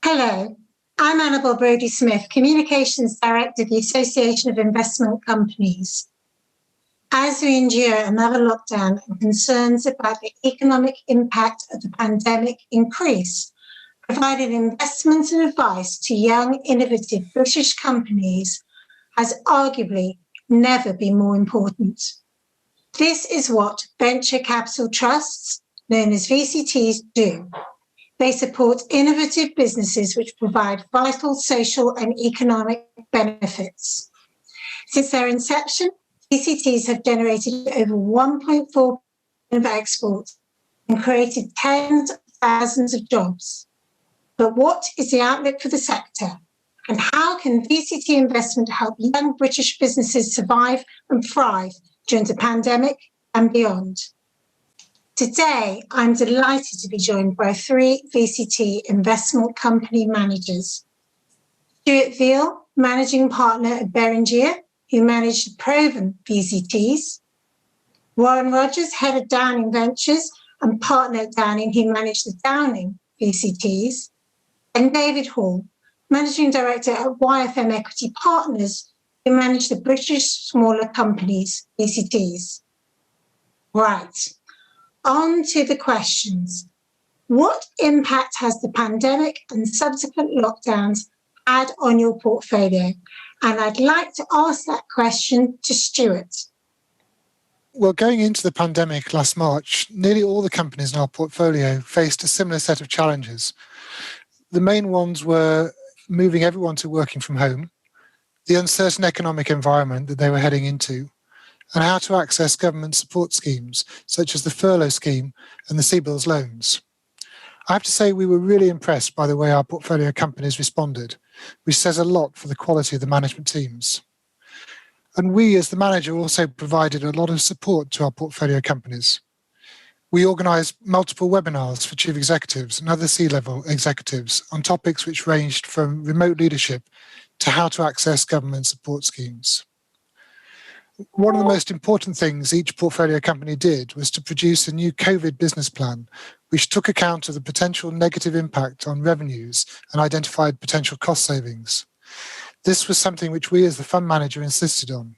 Hello, I'm Annabel Brodie-Smith, Communications Director of the Association of Investment Companies. As we endure another lockdown and concerns about the economic impact of the pandemic increase, providing investment and advice to young, innovative British companies has arguably never been more important. This is what venture capital trusts, known as VCTs, do. They support innovative businesses which provide vital social and economic benefits. Since their inception, VCTs have generated over 1.4 billion of exports and created tens of thousands of jobs. But what is the outlook for the sector? And how can VCT investment help young British businesses survive and thrive during the pandemic and beyond? Today, I'm delighted to be joined by three VCT investment company managers. Stuart Veale, Managing Partner at Beringier, who managed the Proven VCTs. Warren Rogers, Head of Downing Ventures and Partner at Downing, who managed the Downing VCTs. And David Hall, Managing Director at YFM Equity Partners, who managed the British Smaller Companies VCTs. Right. On to the questions. What impact has the pandemic and subsequent lockdowns had on your portfolio? And I'd like to ask that question to Stuart. Well, going into the pandemic last March, nearly all the companies in our portfolio faced a similar set of challenges. The main ones were moving everyone to working from home, the uncertain economic environment that they were heading into, and how to access government support schemes, such as the furlough scheme and the CBILS loans. I have to say we were really impressed by the way our portfolio companies responded, which says a lot for the quality of the management teams. And we, as the manager, also provided a lot of support to our portfolio companies. We organised multiple webinars for chief executives and other C-level executives on topics which ranged from remote leadership to how to access government support schemes. One of the most important things each portfolio company did was to produce a new COVID business plan, which took account of the potential negative impact on revenues and identified potential cost savings. This was something which we as the fund manager insisted on.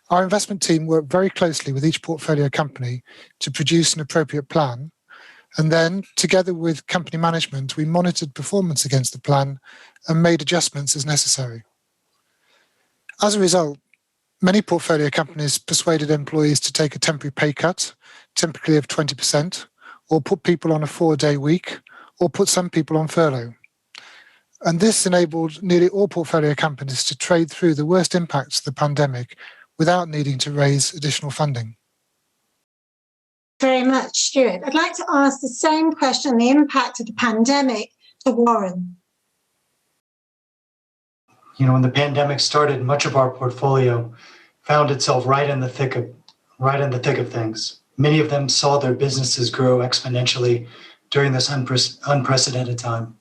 Our investment team worked very closely with each portfolio company to produce an appropriate plan. And then, together with company management, we monitored performance against the plan and made adjustments as necessary. As a result, many portfolio companies persuaded employees to take a temporary pay cut, typically of 20%, or put people on a 4-day week, or put some people on furlough. And this enabled nearly all portfolio companies to trade through the worst impacts of the pandemic without needing to raise additional funding. Very much, Stuart. I'd like to ask the same question on the impact of the pandemic to Warren. When the pandemic started, much of our portfolio found itself right in the thick of things. Many of them saw their businesses grow exponentially during this unprecedented time.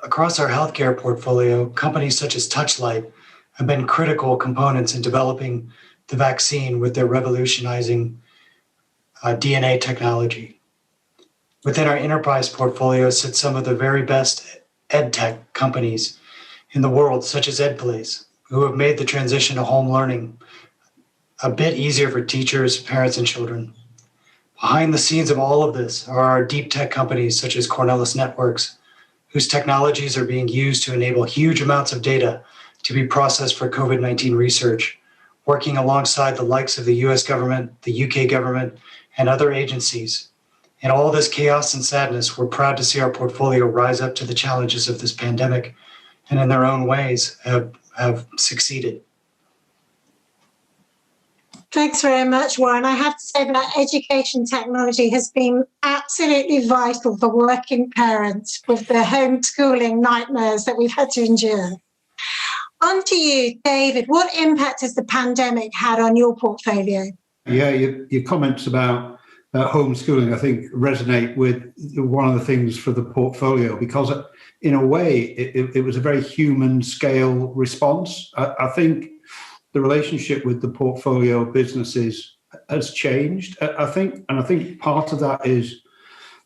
Across our healthcare portfolio, companies such as Touchlight have been critical components in developing the vaccine with their revolutionizing DNA technology. Within our enterprise portfolio sit some of the very best EdTech companies in the world, such as EdPlace, who have made the transition to home learning a bit easier for teachers, parents, and children. Behind the scenes of all of this are our deep tech companies such as Cornelis Networks, whose technologies are being used to enable huge amounts of data to be processed for COVID-19 research, working alongside the likes of the US government, the UK government, and other agencies. In all this chaos and sadness, we're proud to see our portfolio rise up to the challenges of this pandemic and in their own ways have succeeded. Thanks very much, Warren. I have to say that education technology has been absolutely vital for working parents with the homeschooling nightmares that we've had to endure. On to you, David. What impact has the pandemic had on your portfolio? Yeah, your comments about homeschooling, I think, resonate with one of the things for the portfolio, because in a way, it was a very human scale response. I think the relationship with the portfolio businesses has changed. I think part of that is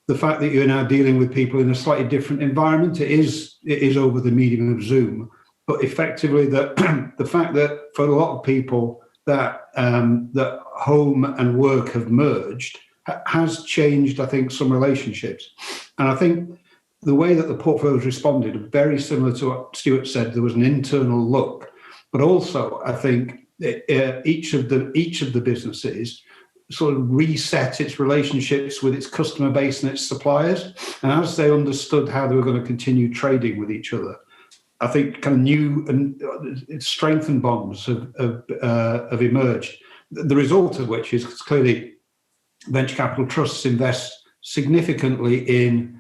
the fact that you're now dealing with people in a slightly different environment. It is over the medium of Zoom, but effectively the fact that for a lot of people that that home and work have merged has changed, I think, some relationships. And I think the way that the portfolios responded are very similar to what Stuart said. There was an internal look, but also I think each of the businesses sort of reset its relationships with its customer base and its suppliers. And as they understood how they were going to continue trading with each other, I think kind of new and strengthened bonds have emerged. The result of which is clearly venture capital trusts invest significantly in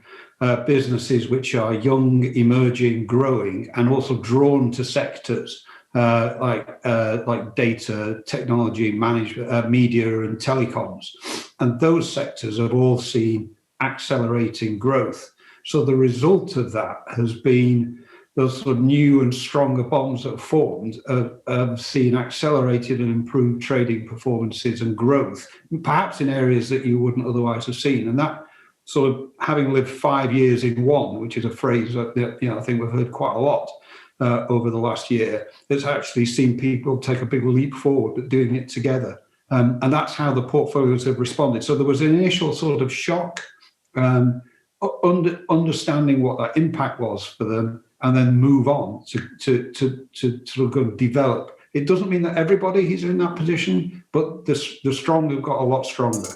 businesses which are young, emerging, growing, and also drawn to sectors like data, technology, management, media, and telecoms. And those sectors have all seen accelerating growth. So the result of that has been those sort of new and stronger bonds that have formed have seen accelerated and improved trading performances and growth, perhaps in areas that you wouldn't otherwise have seen. And that sort of having lived 5 years in one, which is a phrase that I think we've heard quite a lot over the last year, has actually seen people take a big leap forward at doing it together. And that's how the portfolios have responded. So there was an initial sort of shock, understanding what that impact was for them, and then move on to sort of go and develop. It doesn't mean that everybody is in that position, but the strong have got a lot stronger.